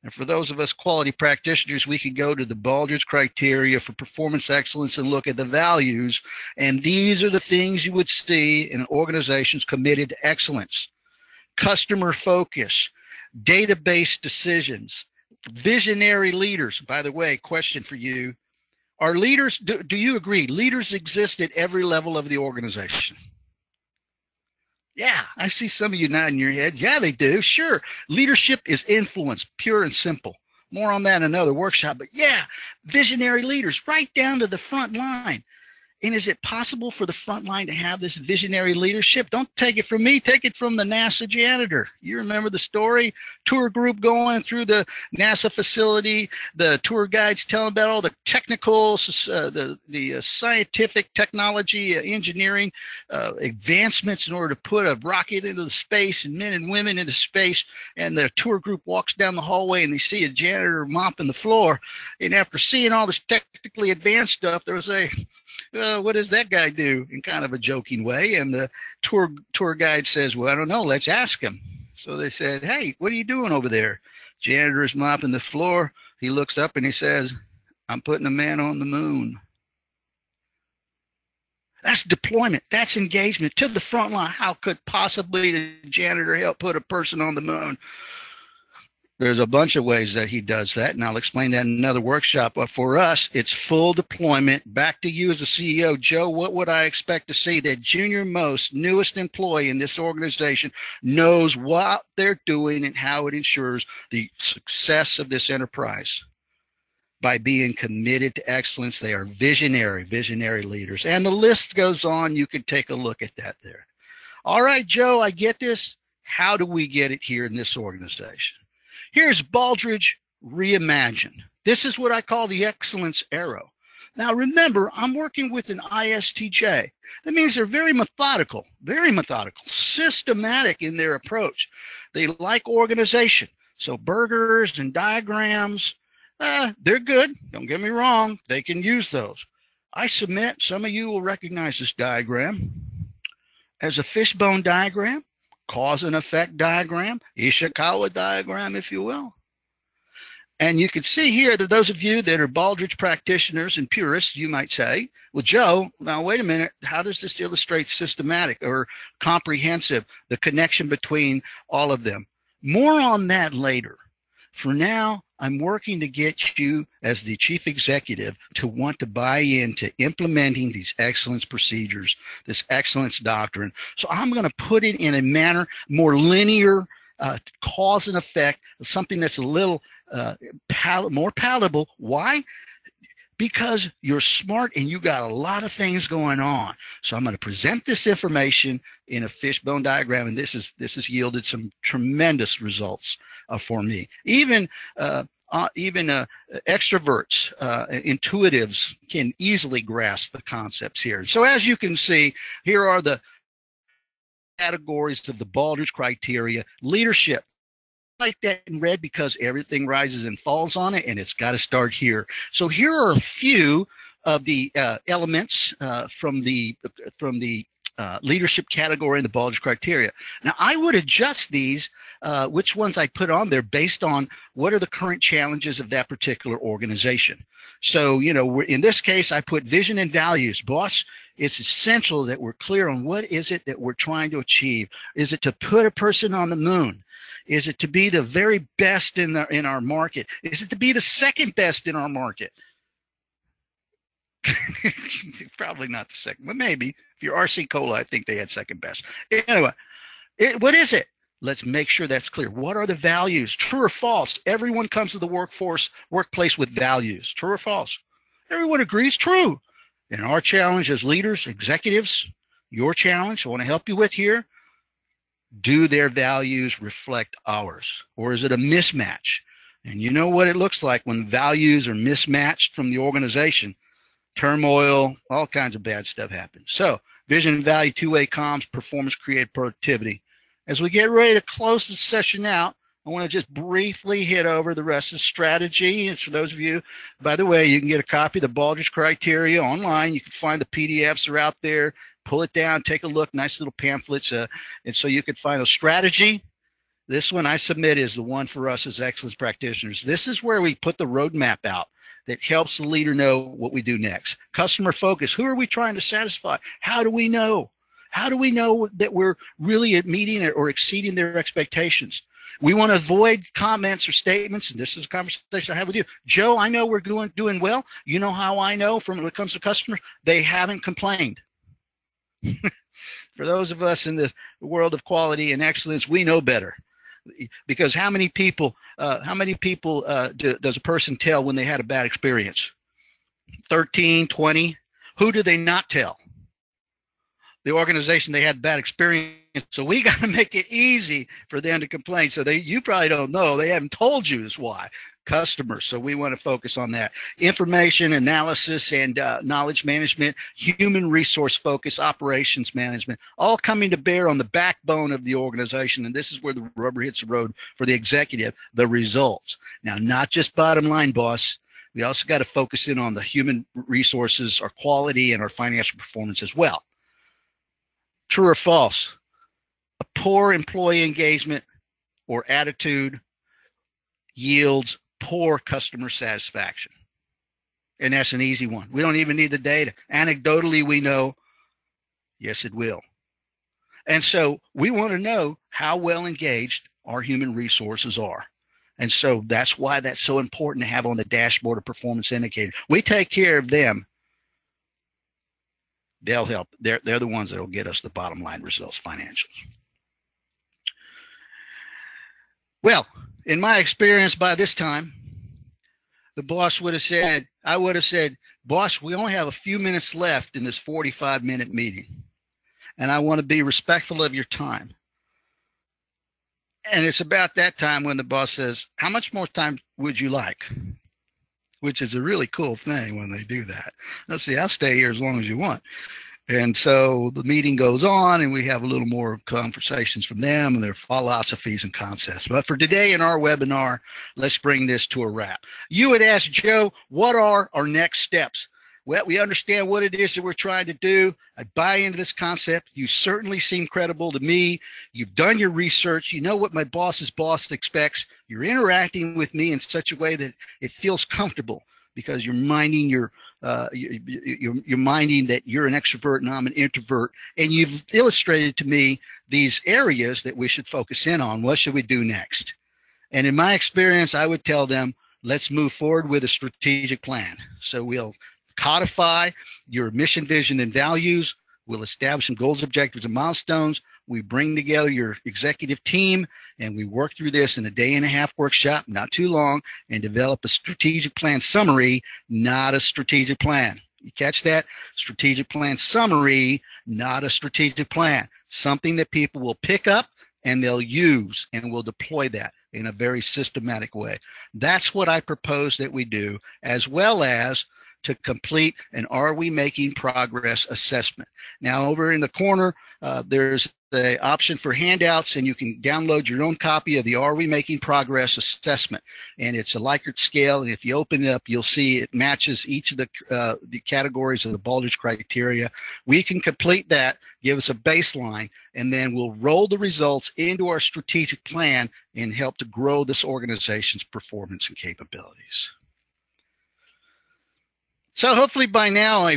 And for those of us quality practitioners, we could go to the Baldrige Criteria for performance excellence and look at the values. And these are the things you would see in organizations committed to excellence. Customer focus, database decisions, Visionary leaders. By the way, question for you. Are leaders, do you agree, leaders exist at every level of the organization? Yeah, I see some of you nodding your head. Yeah, they do. Sure. Leadership is influence, pure and simple. More on that in another workshop. But yeah, visionary leaders right down to the front line. And is it possible for the front line to have this visionary leadership? Don't take it from me. Take it from the NASA janitor. You remember the story? Tour group going through the NASA facility. The tour guides telling about all the technical, the scientific technology, engineering advancements in order to put a rocket into the space and men and women into space. And the tour group walks down the hallway and they see a janitor mopping the floor. And after seeing all this technically advanced stuff, they'll say, what does that guy do, in kind of a joking way? And the tour guide says, well, I don't know, let's ask him. So they said, hey, what are you doing over there? Janitor is mopping the floor. He looks up and he says, I'm putting a man on the moon. That's deployment. That's engagement to the front line. How could possibly the janitor help put a person on the moon? There's a bunch of ways that he does that, and I'll explain that in another workshop. But for us, it's full deployment. Back to you as the CEO. Joe, what would I expect to see? That junior most, newest employee in this organization knows what they're doing and how it ensures the success of this enterprise. By being committed to excellence, they are visionary leaders. And the list goes on. You can take a look at that there. All right, Joe, I get this. How do we get it here in this organization? Here's Baldrige Reimagined. This is what I call the excellence arrow. Now remember, I'm working with an ISTJ. That means they're very methodical, systematic in their approach. They like organization. So burgers and diagrams, they're good. Don't get me wrong. They can use those. I submit some of you will recognize this diagram as a fishbone diagram. Cause and effect diagram, Ishikawa diagram, if you will. And you can see here that those of you that are Baldrige practitioners and purists, you might say, well, Joe, now wait a minute, how does this illustrate systematic or comprehensive, the connection between all of them? More on that later. For now, I'm working to get you as the chief executive to want to buy into implementing these excellence procedures, this excellence doctrine. So I'm going to put it in a manner more linear, cause and effect, something that's a little more palatable. Why? Because you're smart and you got a lot of things going on. So I'm going to present this information in a fishbone diagram, and this has yielded some tremendous results for me. Even extroverts, intuitives can easily grasp the concepts here. So as you can see, here are the categories of the Baldrige criteria. Leadership, I like that in red because everything rises and falls on it, and it's got to start here. So here are a few of the elements from the leadership category in the Baldrige criteria. Now, I would adjust these, which ones I put on there based on what are the current challenges of that particular organization. So, you know, in this case, I put vision and values. Boss, it's essential that we're clear on what is it that we're trying to achieve. Is it to put a person on the moon? Is it to be the very best in our market? Is it to be the second best in our market? Probably not the second, but maybe. If you're RC Cola, I think they had second best. Anyway, what is it? Let's make sure that's clear. What are the values? True or false? Everyone comes to the workplace with values. True or false? Everyone agrees true. And our challenge as leaders, executives, your challenge, I want to help you with here, do their values reflect ours? Or is it a mismatch? And you know what it looks like when values are mismatched from the organization. Turmoil, all kinds of bad stuff happens. So vision and value, two-way comms, performance, create productivity. As we get ready to close this session out, I want to just briefly hit over the rest of the strategy. And for those of you, by the way, you can get a copy of the Baldrige Criteria online. You can find the PDFs are out there. Pull it down, take a look, nice little pamphlets. And so you can find a strategy. This one I submit is the one for us as excellence practitioners. This is where we put the roadmap out that helps the leader know what we do next. Customer focus. Who are we trying to satisfy? How do we know? How do we know that we're really meeting or exceeding their expectations? We want to avoid comments or statements, and this is a conversation I have with you. Joe, I know we're doing well. You know how I know from when it comes to customers? They haven't complained. For those of us in the world of quality and excellence, we know better. Because how many people does a person tell when they had a bad experience? 13, 20. Who do they not tell? The organization they had bad experience. So we got to make it easy for them to complain. So you probably don't know. They haven't told you this why. Customers. So we want to focus on that. Information analysis and knowledge management, human resource focus, operations management, all coming to bear on the backbone of the organization. And this is where the rubber hits the road for the executive, the results. Now, not just bottom line, boss. We also got to focus in on the human resources, our quality, and our financial performance as well. True or false? A poor employee engagement or attitude yields poor customer satisfaction. And that's an easy one. We don't even need the data. Anecdotally, we know, yes, it will. And so we want to know how well engaged our human resources are. And so that's why that's so important to have on the dashboard a performance indicator. We take care of them. They'll help. They're the ones that will get us the bottom line results, financials. Well, in my experience by this time, the boss would have said, I would have said, boss, we only have a few minutes left in this 45-minute meeting, and I want to be respectful of your time. And it's about that time when the boss says, how much more time would you like? Which is a really cool thing when they do that. Let's see, I'll stay here as long as you want. And so the meeting goes on, and we have a little more conversations from them and their philosophies and concepts. But for today in our webinar, let's bring this to a wrap. You would ask, Joe, what are our next steps? Well, we understand what it is that we're trying to do. I buy into this concept. You certainly seem credible to me. You've done your research. You know what my boss's boss expects. You're interacting with me in such a way that it feels comfortable because you're minding you're minding that you're an extrovert and I'm an introvert. And you've illustrated to me these areas that we should focus in on. What should we do next? And in my experience, I would tell them, let's move forward with a strategic plan. So we'll codify your mission, vision, and values. We'll establish some goals, objectives, and milestones. We bring together your executive team, and we work through this in a day-and-a-half workshop, not too long, and develop a strategic plan summary, not a strategic plan. You catch that? Strategic plan summary, not a strategic plan. Something that people will pick up and they'll use, and we'll deploy that in a very systematic way. That's what I propose that we do, as well as to complete an Are We Making Progress assessment. Now, over in the corner, there's the option for handouts, and you can download your own copy of the Are We Making Progress assessment. And it's a Likert scale, and if you open it up, you'll see it matches each of the categories of the Baldrige Criteria. We can complete that, give us a baseline, and then we'll roll the results into our strategic plan and help to grow this organization's performance and capabilities. So hopefully by now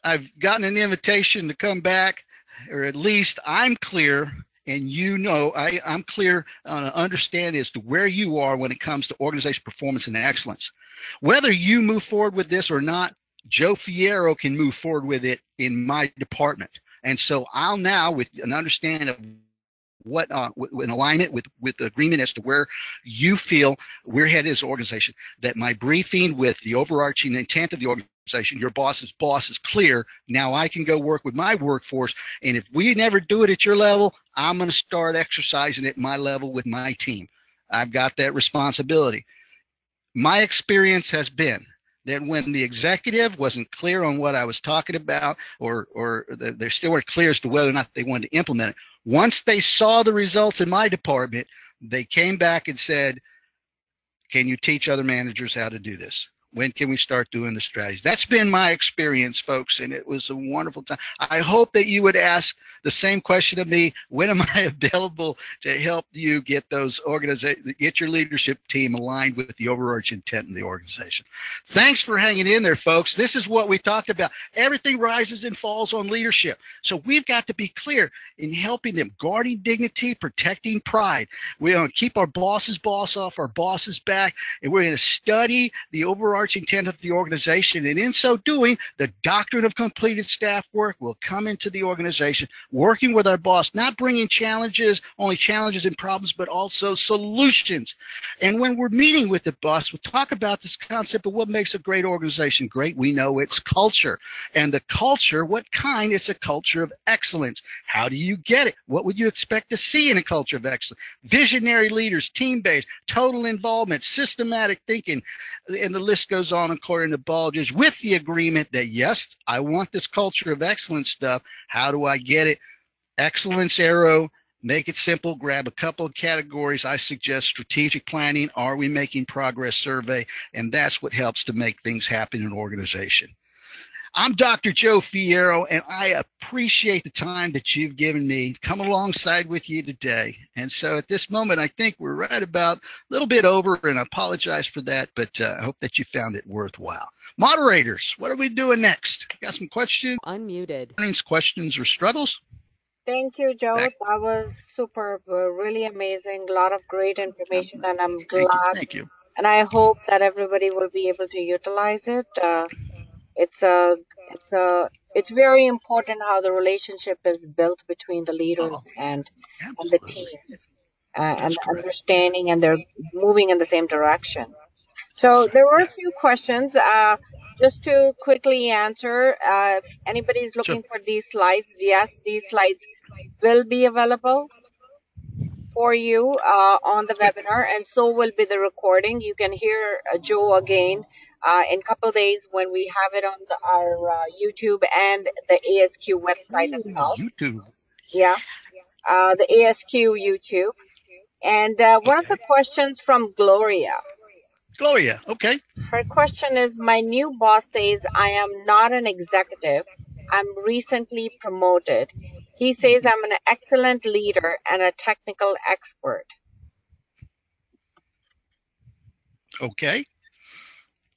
I've gotten an invitation to come back, or at least I'm clear, and you know I'm clear on an understanding as to where you are when it comes to organization performance and excellence. Whether you move forward with this or not, Joe Fierro can move forward with it in my department. And so I'll now, with an understanding of what in alignment with the agreement as to where you feel we're headed as an organization, that my briefing with the overarching intent of the organization, your boss's boss, is clear. Now I can go work with my workforce, and if we never do it at your level, I'm going to start exercising it at my level with my team. I've got that responsibility. My experience has been that when the executive wasn't clear on what I was talking about, or they still weren't clear as to whether or not they wanted to implement it, once they saw the results in my department, they came back and said, can you teach other managers how to do this? When can we start doing the strategies? That's been my experience, folks, and it was a wonderful time. I hope that you would ask the same question of me. When am I available to help you get those get your leadership team aligned with the overarching intent of the organization? Thanks for hanging in there, folks. This is what we talked about. Everything rises and falls on leadership. So we've got to be clear in helping them, guarding dignity, protecting pride. We're going to keep our boss's boss off our boss's back, and we're going to study the overarching intent of the organization, and in so doing, the doctrine of completed staff work will come into the organization, working with our boss, not bringing only challenges and problems, but also solutions. And when we're meeting with the boss, we'll talk about this concept of what makes a great organization great. We know it's culture. And the culture, what kind? It's a culture of excellence. How do you get it? What would you expect to see in a culture of excellence? Visionary leaders, team-based, total involvement, systematic thinking, and the list goes on according to Baldrige, with the agreement that, yes, I want this culture of excellence stuff. How do I get it? Excellence arrow, make it simple, grab a couple of categories. I suggest strategic planning. Are we making progress survey? And that's what helps to make things happen in an organization. I'm Dr. Joe Fierro, and I appreciate the time that you've given me, come alongside with you today. And so at this moment, I think we're right about a little bit over, and I apologize for that, but I hope that you found it worthwhile. Moderators, what are we doing next? Got some questions? Unmuted. Questions or struggles? Thank you, Joe. That was superb, really amazing. A lot of great information, and I'm glad. Thank you. And I hope that everybody will be able to utilize it. It's very important how the relationship is built between the leaders and the teams, and understanding, and they're moving in the same direction. So there were a few questions. Just to quickly answer, if anybody is looking for these slides, yes, these slides will be available for you on the webinar, and so will be the recording. You can hear Joe again in a couple of days when we have it on our YouTube and the ASQ website itself. YouTube. Yeah, the ASQ YouTube. And one of the questions from Gloria. Gloria, okay. Her question is, my new boss says I am not an executive. I'm recently promoted. He says I'm an excellent leader and a technical expert. Okay.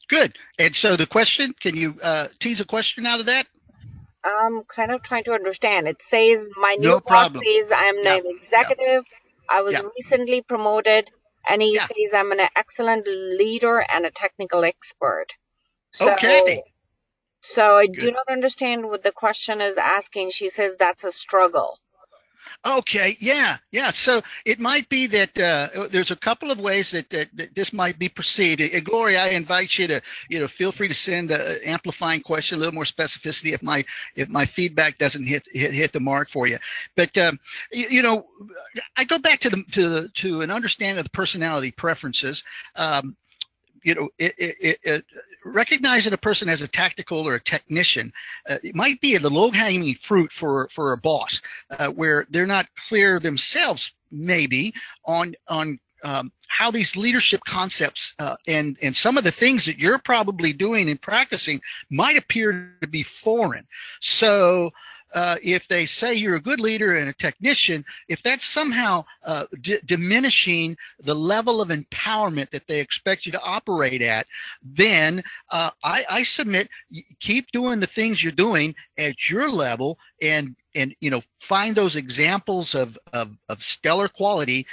Good. And so the question, can you tease a question out of that? I'm kind of trying to understand. It says my new boss says I'm an executive. I was recently promoted, and he says I'm an excellent leader and a technical expert. So, okay. So I do not understand what the question is asking. She says that's a struggle. Okay, yeah. So it might be that there's a couple of ways that this might be perceived. Gloria, I invite you to, feel free to send an amplifying question, a little more specificity if my feedback doesn't hit the mark for you. But I go back to an understanding of the personality preferences. Recognizing a person as a tactical or a technician, it might be the low-hanging fruit for a boss, where they're not clear themselves, maybe, on how these leadership concepts and some of the things that you're probably doing and practicing might appear to be foreign. So if they say you're a good leader and a technician, if that's somehow diminishing the level of empowerment that they expect you to operate at, then I submit, keep doing the things you're doing at your level, and find those examples of stellar quality,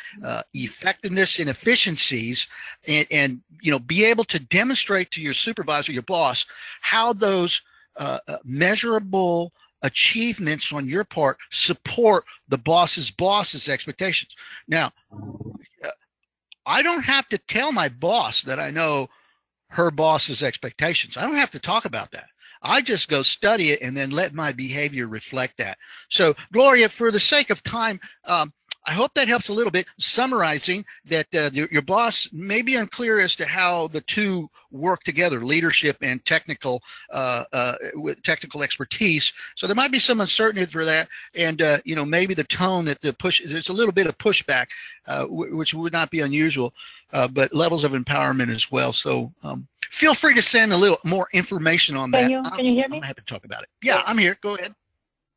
effectiveness, and efficiencies, and be able to demonstrate to your supervisor, your boss, how those measurable achievements on your part support the boss's expectations. Now, I don't have to tell my boss that I know her boss's expectations. I don't have to talk about that. I just go study it and then let my behavior reflect that. So, Gloria, for the sake of time, I hope that helps a little bit, summarizing that your boss may be unclear as to how the two work together, leadership and technical with technical expertise. So there might be some uncertainty for that, and maybe the tone that there's a little bit of pushback, which would not be unusual, but levels of empowerment as well. So feel free to send a little more information on that. Can you hear me? I'm happy to talk about it. Yeah, I'm here. Go ahead.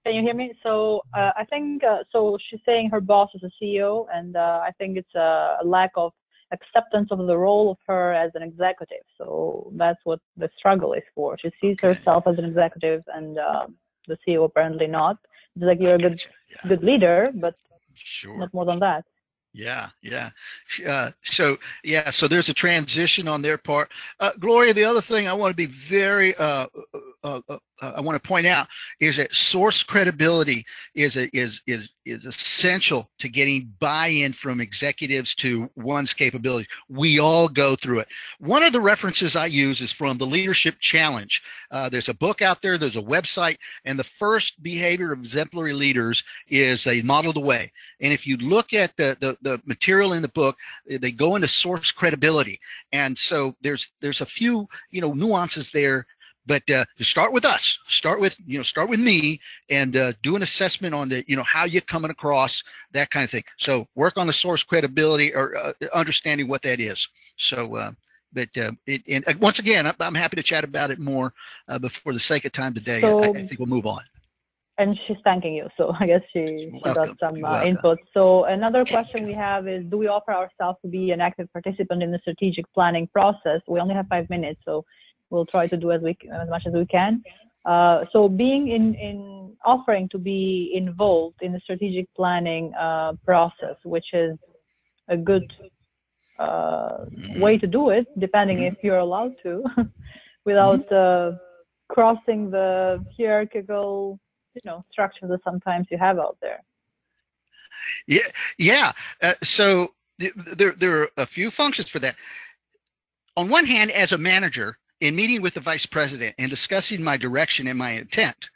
Can you hear me? So I think so. She's saying her boss is a CEO, and I think it's a lack of acceptance of the role of her as an executive. So that's what the struggle is for. She sees herself as an executive, and the CEO apparently not. It's like you're a good leader, but not more than that. Yeah. So there's a transition on their part. Gloria, the other thing I want to be very I want to point out is that source credibility is essential to getting buy-in from executives to one's capabilities. We all go through it. One of the references I use is from the Leadership Challenge. There's a book out there, there's a website, and the first behavior of exemplary leaders is they model the way. And if you look at the material in the book, they go into source credibility. And so there's a few nuances there. But start with us. Start with me, and do an assessment on the how you're coming across, that kind of thing. So work on the source credibility, or understanding what that is. So, and once again, I'm happy to chat about it more. But for the sake of time today, so, I think we'll move on. And she's thanking you, so I guess she got some input. So another question we have is: do we offer ourselves to be an active participant in the strategic planning process? We only have 5 minutes, so we'll try to do as much as we can. So being in offering to be involved in the strategic planning process, which is a good way to do it, depending if you're allowed to, without crossing the hierarchical structure that sometimes you have out there. Yeah. So there are a few functions for that. On one hand, as a manager, in meeting with the vice president and discussing my direction and my intent,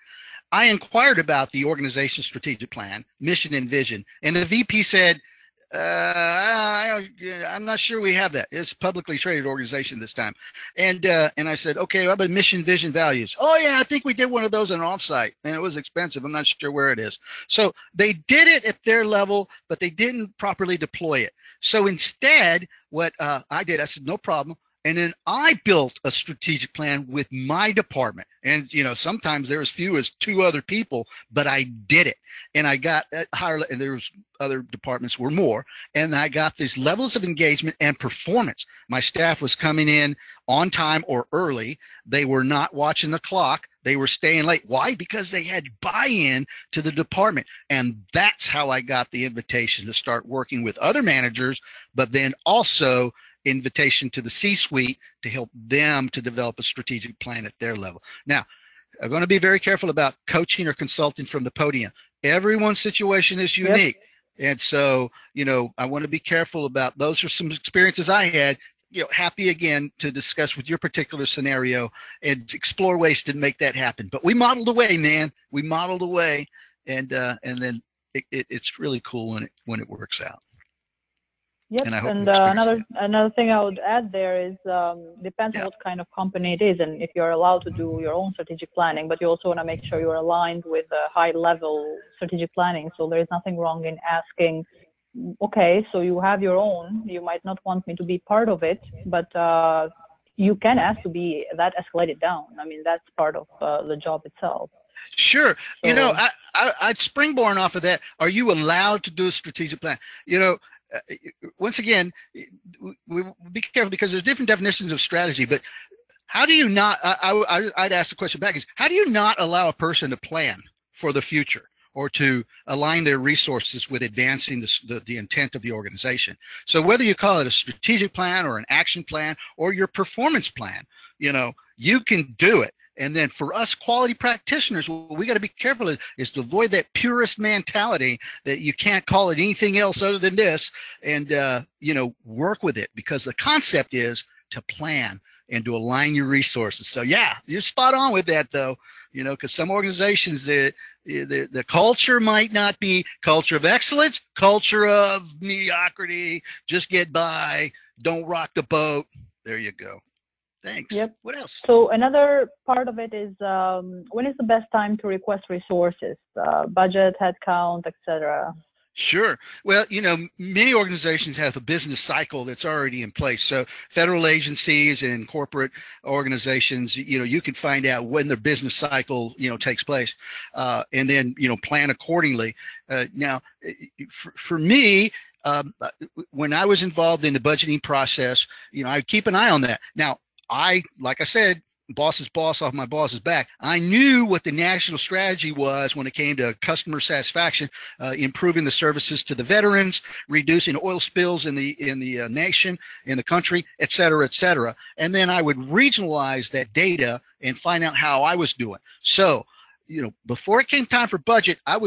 I inquired about the organization's strategic plan, mission, and vision. And the VP said, I'm not sure we have that. It's a publicly traded organization this time. And I said, okay, what about mission, vision, values? Oh, yeah, I think we did one of those on an offsite, and it was expensive. I'm not sure where it is. So they did it at their level, but they didn't properly deploy it. So instead, what I did, I said, no problem. And then I built a strategic plan with my department. And, sometimes there was as few as 2 other people, but I did it. And I got higher, and there was other departments were more. And I got these levels of engagement and performance. My staff was coming in on time or early. They were not watching the clock. They were staying late. Why? Because they had buy-in to the department. And that's how I got the invitation to start working with other managers, but then also invitation to the C-suite to help them to develop a strategic plan at their level. Now, I'm going to be very careful about coaching or consulting from the podium. Everyone's situation is unique. Yep. And so, I want to be careful about those are some experiences I had. Happy again to discuss with your particular scenario and explore ways to make that happen. But we modeled the way, man. We modeled the way, and then it's really cool when it works out. Yep, and another thing I would add there is depends on what kind of company it is, and if you're allowed to do your own strategic planning, but you also want to make sure you're aligned with high-level strategic planning. So there is nothing wrong in asking, okay, so you have your own, you might not want me to be part of it, but you can ask to be that escalated down. I mean, that's part of the job itself. Sure. So, I'd springboard off of that. Are you allowed to do a strategic plan? Once again, we be careful because there's different definitions of strategy, but how do you not, I'd ask the question back is, how do you not allow a person to plan for the future or to align their resources with advancing the intent of the organization? So whether you call it a strategic plan or an action plan or your performance plan, you can do it. And then for us quality practitioners, what we got to be careful is to avoid that purist mentality that you can't call it anything else other than this, and work with it, because the concept is to plan and to align your resources. So yeah, you're spot on with that though, because some organizations, the culture might not be culture of excellence, culture of mediocrity, just get by, don't rock the boat. There you go. Thanks. Yep. What else? So another part of it is when is the best time to request resources, budget, headcount, etc. Sure. Well, many organizations have a business cycle that's already in place. So federal agencies and corporate organizations, you can find out when their business cycle, takes place, and then, plan accordingly. Now, for me, when I was involved in the budgeting process, I keep an eye on that. Now, like I said, boss's boss off my boss's back. I knew what the national strategy was when it came to customer satisfaction, improving the services to the veterans, reducing oil spills in the nation, in the country, et cetera, et cetera. And then I would regionalize that data and find out how I was doing. So, before it came time for budget, I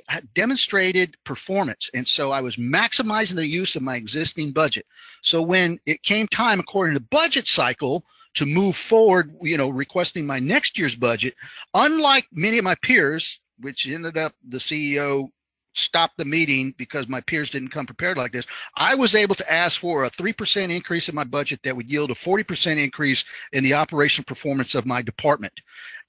had demonstrated performance. And so I was maximizing the use of my existing budget. So when it came time, according to the budget cycle, to move forward, requesting my next year's budget, unlike many of my peers, which ended up the CEO stopped the meeting because my peers didn't come prepared like this, I was able to ask for a 3% increase in my budget that would yield a 40% increase in the operational performance of my department.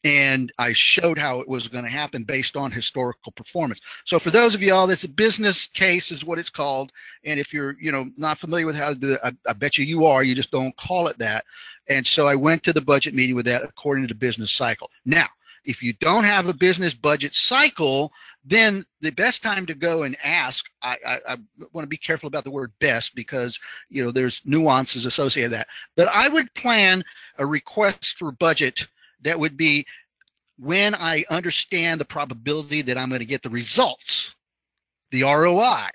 And I showed how it was going to happen based on historical performance. So for those of y'all, that's a business case is what it's called. And if you're, not familiar with how to do it, I bet you are, you just don't call it that. And so I went to the budget meeting with that according to the business cycle. Now, if you don't have a business budget cycle, then the best time to go and ask, I want to be careful about the word best because, there's nuances associated with that. But I would plan a request for budget that would be when I understand the probability that I'm going to get the results, the ROI,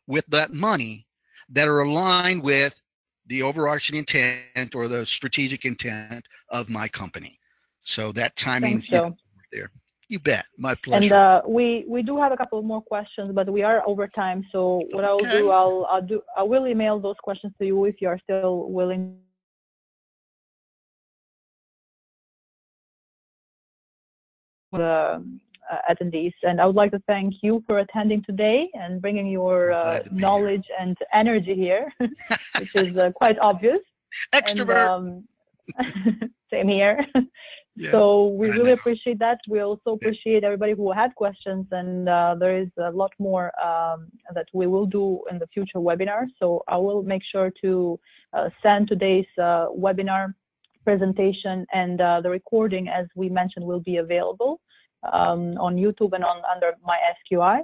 with that money that are aligned with the overarching intent or the strategic intent of my company. So that timing there. You bet. My pleasure. And we do have a couple more questions, but we are over time. So what I'll do, I will email those questions to you if you are still willing. The attendees, and I would like to thank you for attending today and bringing your knowledge and energy here, which is quite obvious. Extrovert. And, same here. Yeah, so we really appreciate that. We also appreciate everybody who had questions, and there is a lot more that we will do in the future webinars. So I will make sure to send today's webinar presentation, and the recording, as we mentioned, will be available on YouTube and under my SQI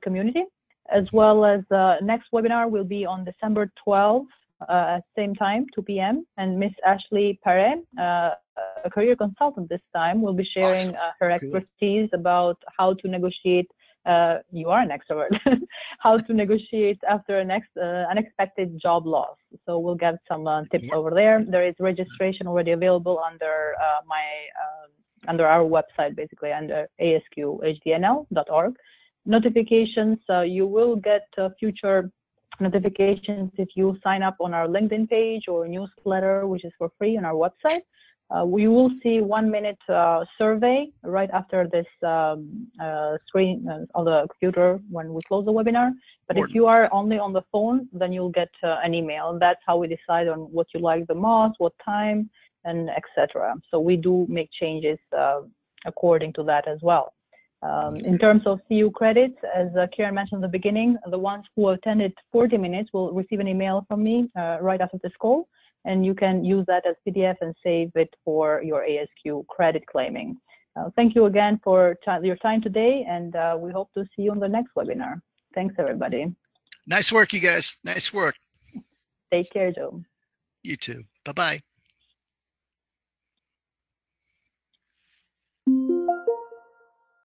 community, as well as next webinar will be on December 12th at same time, 2 p.m. And Miss Ashley Perret, a career consultant this time, will be sharing her expertise about how to negotiate. You are an extrovert. How to negotiate after an unexpected job loss. So we'll get some tips over there. There is registration already available under under our website, basically under asqhdnl.org. Notifications, you will get future notifications if you sign up on our LinkedIn page or newsletter, which is for free on our website. We will see 1 minute survey right after this screen on the computer when we close the webinar. But if you are only on the phone, then you'll get an email. That's how we decide on what you like the most, what time, and etc. So we do make changes according to that as well. In terms of CU credits, as Kieran mentioned at the beginning, the ones who attended 40 minutes will receive an email from me right after this call. And you can use that as PDF and save it for your ASQ credit claiming. Thank you again for your time today, and we hope to see you on the next webinar. Thanks, everybody. Nice work, you guys. Nice work. Take care, Joe. You too. Bye-bye.